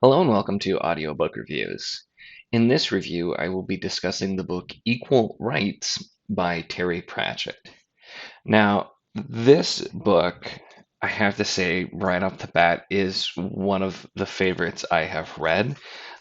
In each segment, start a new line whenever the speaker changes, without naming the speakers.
Hello and welcome to Audiobook Reviews. In this review, I will be discussing the book Equal Rites by Terry Pratchett. Now, this book, I have to say right off the bat, is one of the favorites I have read.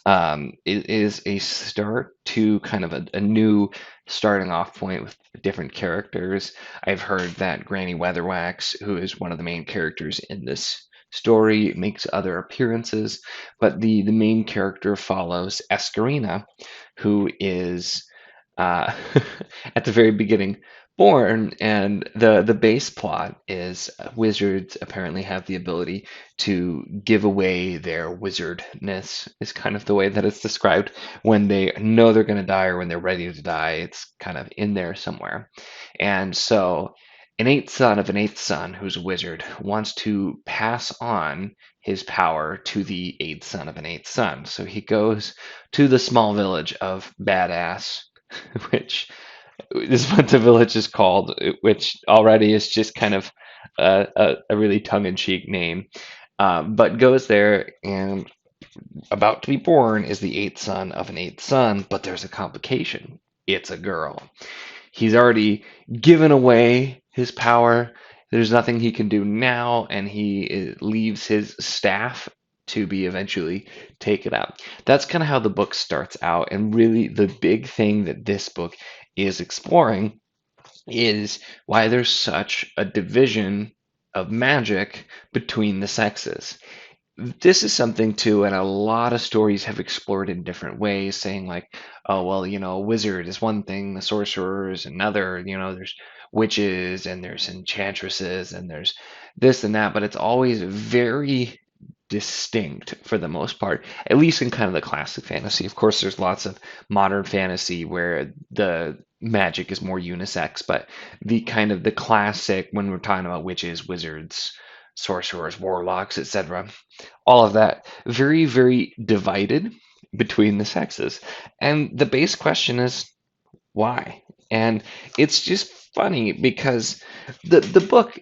It is a start to kind of a new starting off point with different characters. I've heard that Granny Weatherwax, who is one of the main characters in this story, makes other appearances, but the main character follows Escarina, who is uh, at the very beginning born, and the base plot is wizards apparently have the ability to give away their wizardness, is kind of the way that it's described, when they know they're going to die or when they're ready to die. It's kind of in there somewhere. And so an eighth son of an eighth son who's a wizard wants to pass on his power to the eighth son of an eighth son. So he goes to the small village of Badass, which is what the village is called, which already is just kind of a really tongue-in-cheek name. But goes there, and about to be born is the eighth son of an eighth son, but there's a complication. It's a girl. He's already given away his power. There's nothing he can do now, and he leaves his staff to be eventually taken up. That's kind of how the book starts out, and really the big thing that this book is exploring is why there's such a division of magic between the sexes. This is something too, and a lot of stories have explored in different ways, saying like, oh, well, a wizard is one thing, the sorcerer is another, there's witches and there's enchantresses and there's this and that, but it's always very distinct for the most part, at least in kind of the classic fantasy. Of course, there's lots of modern fantasy where the magic is more unisex, but the kind of the classic, when we're talking about witches, wizards, sorcerers, warlocks, etc., all of that, very, very divided between the sexes. And the base question is why? And it's just funny because the book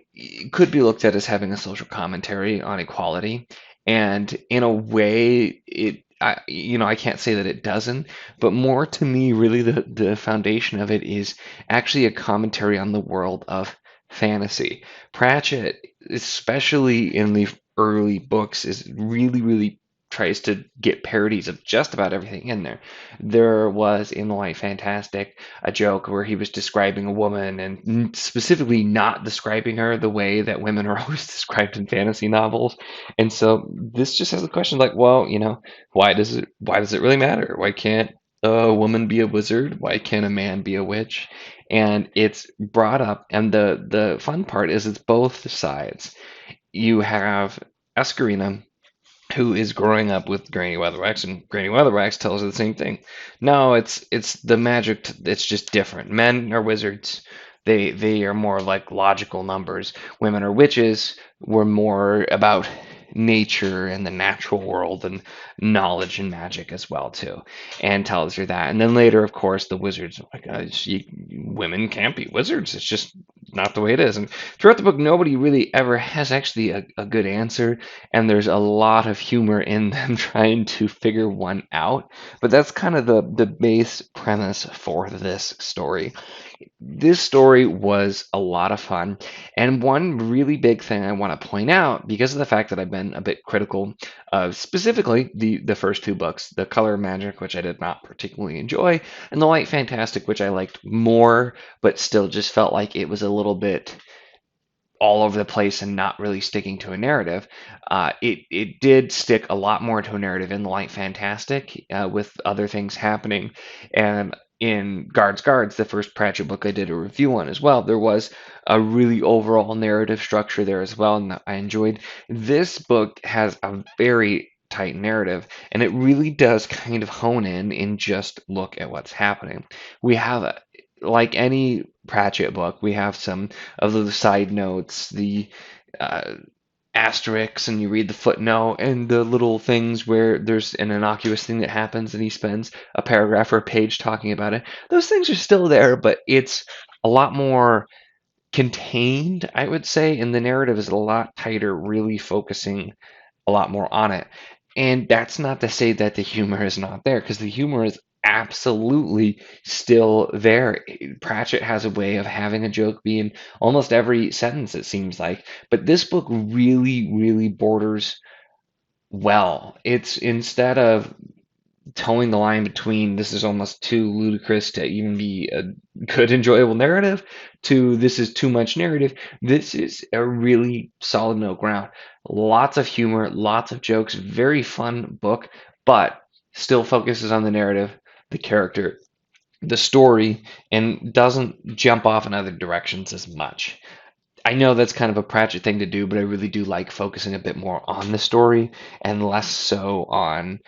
could be looked at as having a social commentary on equality, and in a way, I can't say that it doesn't, but more to me, really, the foundation of it is actually a commentary on the world of fantasy. Pratchett, especially in the early books, is really, really tries to get parodies of just about everything in there. There was in The Light Fantastic a joke where he was describing a woman and specifically not describing her the way that women are always described in fantasy novels. And so this just has the question like, well, why does it really matter? Why can't a woman be a wizard? Why can't a man be a witch? And it's brought up, and the fun part is it's both sides. You have Escarina, who is growing up with Granny Weatherwax, and Granny Weatherwax tells her the same thing. No, it's the magic. It's just different. Men are wizards. They are more like logical numbers. Women are witches. We're more about nature and the natural world and knowledge and magic as well too, and tells her that. And then later, of course, the wizards are like, women can't be wizards. It's just not the way it is. And throughout the book, nobody really ever has actually a good answer, and there's a lot of humor in them trying to figure one out. But that's kind of the base premise for this story. This story was a lot of fun, and one really big thing I want to point out, because of the fact that I've been a bit critical of specifically the first two books, The Color of Magic, which I did not particularly enjoy, and The Light Fantastic, which I liked more, but still just felt like it was a little bit all over the place and not really sticking to a narrative. It did stick a lot more to a narrative in The Light Fantastic, with other things happening. And in Guards, the first Pratchett book I did a review on as well, there was a really overall narrative structure there as well, and that I enjoyed. This book has a very tight narrative, and it really does kind of hone in just look at what's happening. We have like any Pratchett book, we have some of the side notes, the uh, asterisks, and you read the footnote and the little things where there's an innocuous thing that happens and he spends a paragraph or a page talking about it. Those things are still there, but it's a lot more contained, I would say, and the narrative is a lot tighter, really focusing a lot more on it. And that's not to say that the humor is not there, because the humor is absolutely still there. Pratchett has a way of having a joke be in almost every sentence, it seems like. But this book really, really borders well. It's instead of towing the line between this is almost too ludicrous to even be a good, enjoyable narrative to this is too much narrative. This is a really solid middle ground. Lots of humor, lots of jokes, very fun book, but still focuses on the narrative, the character, the story, and doesn't jump off in other directions as much. I know that's kind of a Pratchett thing to do, but I really do like focusing a bit more on the story and less so on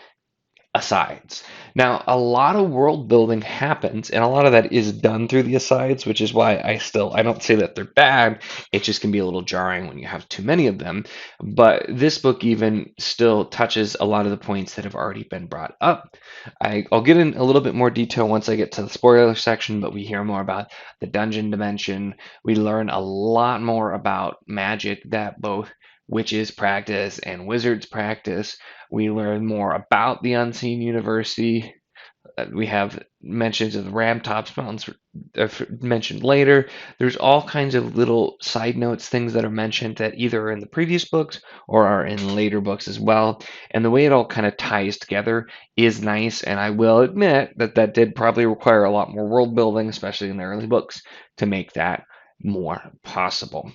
asides. Now, a lot of world building happens, and a lot of that is done through the asides, which is why I don't say that they're bad. It just can be a little jarring when you have too many of them. But this book even still touches a lot of the points that have already been brought up. I'll get in a little bit more detail once I get to the spoiler section, but we hear more about the dungeon dimension. We learn a lot more about magic that both witches practice and wizards practice. We learn more about the Unseen University. We have mentions of the Ramtops Mountains mentioned later. There's all kinds of little side notes, things that are mentioned that either are in the previous books or are in later books as well. And the way it all kind of ties together is nice. And I will admit that that did probably require a lot more world building, especially in the early books, to make that more possible.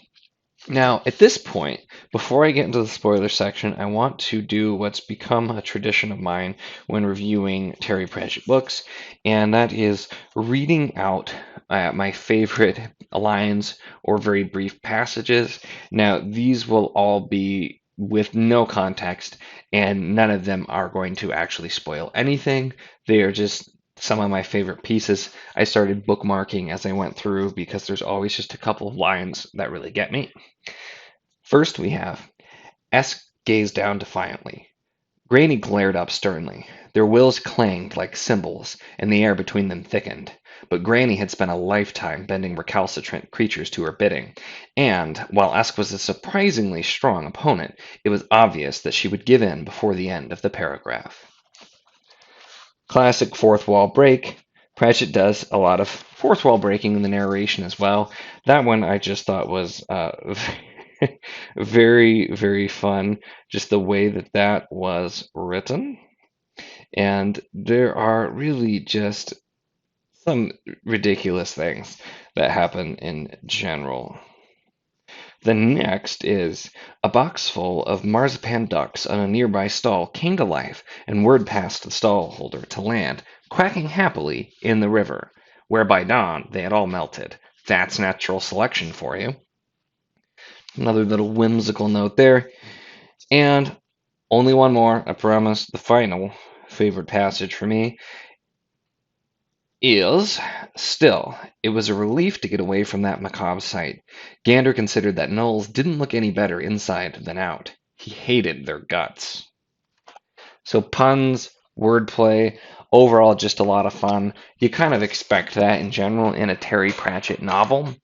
Now, at this point, before I get into the spoiler section, I want to do what's become a tradition of mine when reviewing Terry Pratchett books, and that is reading out my favorite lines or very brief passages. Now, these will all be with no context, and none of them are going to actually spoil anything. They are just some of my favorite pieces. I started bookmarking as I went through because there's always just a couple of lines that really get me. First we have S gazed down defiantly. Granny glared up sternly. Their wills clanged like cymbals, and the air between them thickened. But Granny had spent a lifetime bending recalcitrant creatures to her bidding, and, while Esk was a surprisingly strong opponent, it was obvious that she would give in before the end of the paragraph. Classic fourth wall break. Pratchett does a lot of fourth wall breaking in the narration as well. That one I just thought was very, very fun, just the way that that was written. And there are really just some ridiculous things that happen in general. The next is a box full of marzipan ducks on a nearby stall came to life, and word passed the stall holder to land, quacking happily in the river, where by dawn they had all melted. That's natural selection for you. Another little whimsical note there. And only one more, I promise. The final favorite passage for me is still, it was a relief to get away from that macabre sight. Gander considered that gnolls didn't look any better inside than out. He hated their guts. So puns, wordplay, overall just a lot of fun. You kind of expect that in general in a Terry Pratchett novel.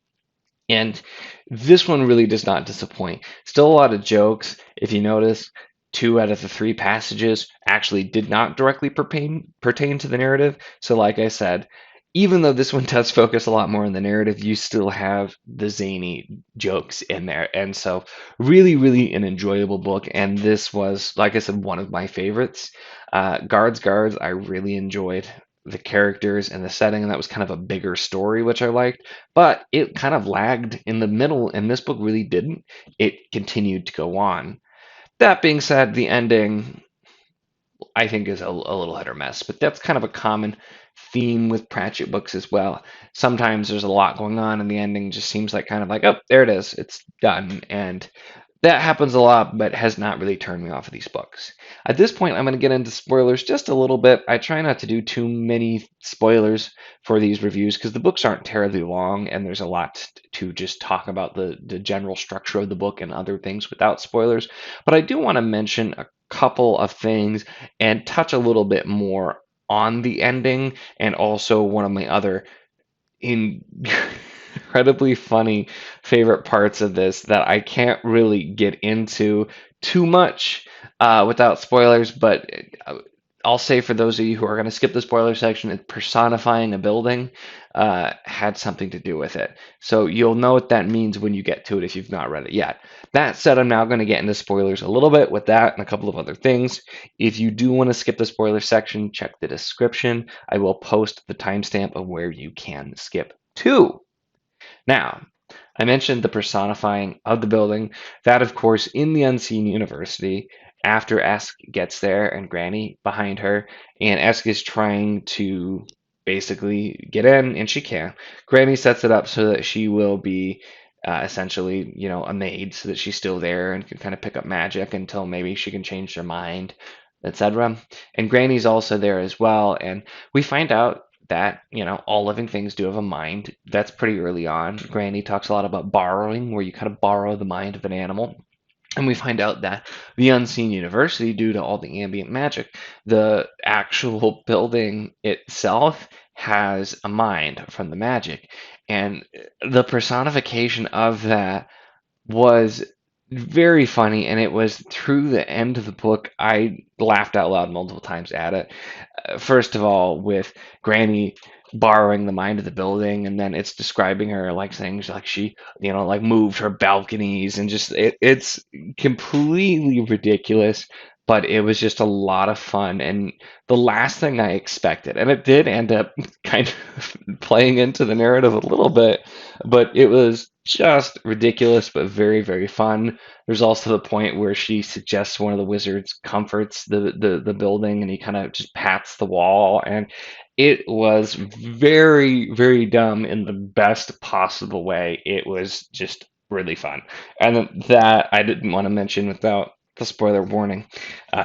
And this one really does not disappoint. Still a lot of jokes. If you notice, 2 out of the 3 passages actually did not directly pertain to the narrative. So, like I said, even though this one does focus a lot more on the narrative, you still have the zany jokes in there. And so, really, really an enjoyable book. And this was, like I said, one of my favorites. Guards, I really enjoyed the characters and the setting, and that was kind of a bigger story, which I liked. But it kind of lagged in the middle, and this book really didn't. It continued to go on. That being said, the ending I think is a little hit or miss, but that's kind of a common theme with Pratchett books as well. Sometimes there's a lot going on, and the ending just seems like kind of like, oh, there it is, it's done. And that happens a lot, but has not really turned me off of these books. At this point, I'm going to get into spoilers just a little bit. I try not to do too many spoilers for these reviews because the books aren't terribly long, and there's a lot to just talk about the general structure of the book and other things without spoilers. But I do want to mention a couple of things and touch a little bit more on the ending and also one of my other incredibly funny favorite parts of this that I can't really get into too much, without spoilers, but I'll say for those of you who are going to skip the spoiler section, personifying a building had something to do with it. So you'll know what that means when you get to it if you've not read it yet. That said, I'm now going to get into spoilers a little bit with that and a couple of other things. If you do want to skip the spoiler section, check the description. I will post the timestamp of where you can skip to. Now, I mentioned the personifying of the building. That, of course, in the Unseen University, after Esk gets there and Granny behind her, and Esk is trying to basically get in, and she can. Granny sets it up so that she will be essentially, a maid, so that she's still there and can kind of pick up magic until maybe she can change her mind, etc. And Granny's also there as well, and we find out that, all living things do have a mind. That's pretty early on. Granny talks a lot about borrowing, where you kind of borrow the mind of an animal. And we find out that the Unseen University, due to all the ambient magic, the actual building itself has a mind from the magic. And the personification of that was very funny, and it was through the end of the book. I laughed out loud multiple times at it. First of all, with Granny borrowing the mind of the building, and then it's describing her like things like she, like moved her balconies, and just it's completely ridiculous. But it was just a lot of fun, and the last thing I expected, and it did end up kind of playing into the narrative a little bit, but it was just ridiculous, but very, very fun. There's also the point where she suggests one of the wizards comforts the building, and he kind of just pats the wall, and it was very, very dumb in the best possible way. It was just really fun, and that I didn't want to mention without the spoiler warning,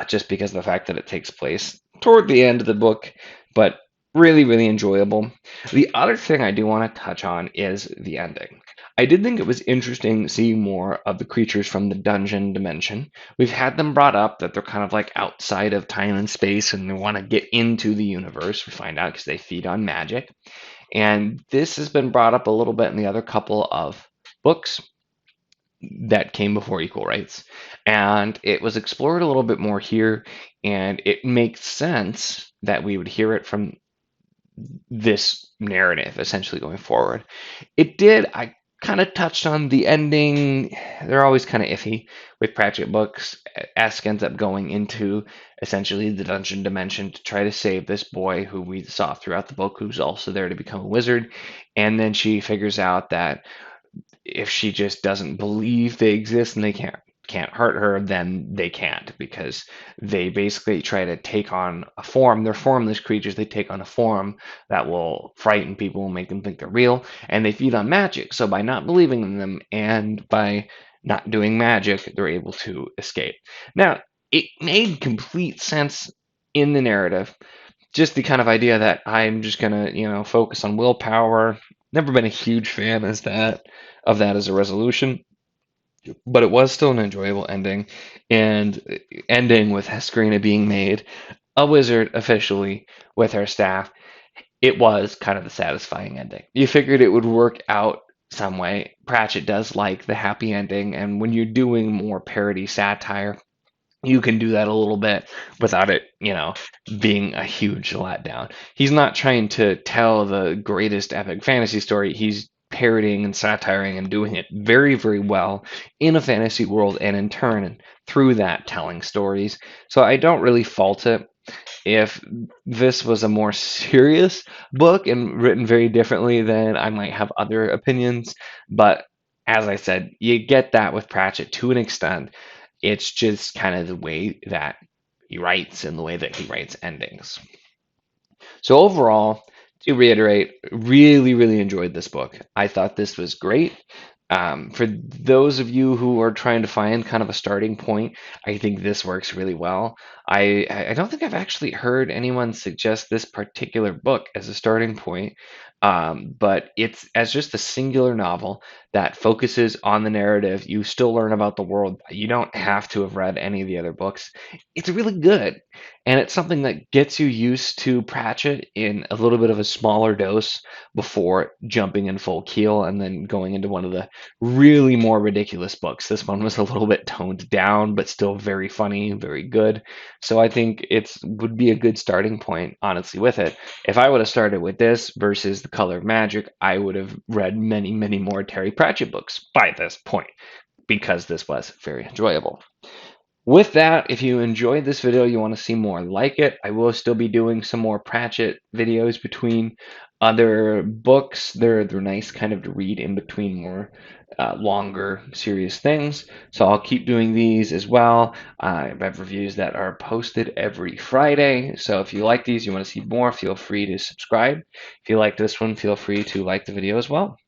just because of the fact that it takes place toward the end of the book, but really, really enjoyable. The other thing I do want to touch on is the ending. I did think it was interesting seeing more of the creatures from the dungeon dimension. We've had them brought up that they're kind of like outside of time and space and they want to get into the universe. We find out because they feed on magic. And this has been brought up a little bit in the other couple of books that came before Equal Rites. And it was explored a little bit more here. And it makes sense that we would hear it from this narrative essentially going forward. It did. I kind of touched on the ending. They're always kind of iffy with Pratchett books. Ask ends up going into essentially the dungeon dimension to try to save this boy who we saw throughout the book, who's also there to become a wizard. And then she figures out that if she just doesn't believe they exist and they can't hurt her, then they can't, because they basically try to take on a form. They're formless creatures. They take on a form that will frighten people and make them think they're real, and they feed on magic. So by not believing in them and by not doing magic, they're able to escape. Now, it made complete sense in the narrative. Just the kind of idea that I'm just gonna, focus on willpower. Never been a huge fan of that as a resolution, but it was still an enjoyable ending, and ending with Heskerina being made a wizard officially with her staff. It was kind of the satisfying ending. You figured it would work out some way. Pratchett does like the happy ending, and when you're doing more parody satire, you can do that a little bit without it, being a huge letdown. He's not trying to tell the greatest epic fantasy story. He's parodying and satiring and doing it very, very well in a fantasy world, and in turn and through that telling stories. So I don't really fault it. If this was a more serious book and written very differently, then I might have other opinions. But as I said, you get that with Pratchett to an extent. It's just kind of the way that he writes and the way that he writes endings. So overall, to reiterate, really, really enjoyed this book. I thought this was great. For those of you who are trying to find kind of a starting point, I think this works really well. I don't think I've actually heard anyone suggest this particular book as a starting point, but it's as just a singular novel. that focuses on the narrative. You still learn about the world. You don't have to have read any of the other books. It's really good. And it's something that gets you used to Pratchett in a little bit of a smaller dose before jumping in full keel and then going into one of the really more ridiculous books. This one was a little bit toned down, but still very funny, very good. So I think it's would be a good starting point, honestly, with it. If I would have started with this versus The Color of Magic, I would have read many, many more Terry Pratchett books by this point because this was very enjoyable. With that, if you enjoyed this video, you want to see more like it, I will still be doing some more Pratchett videos between other books. They're nice kind of to read in between more longer, serious things. So I'll keep doing these as well. I have reviews that are posted every Friday. So if you like these, you want to see more, feel free to subscribe. If you like this one, feel free to like the video as well.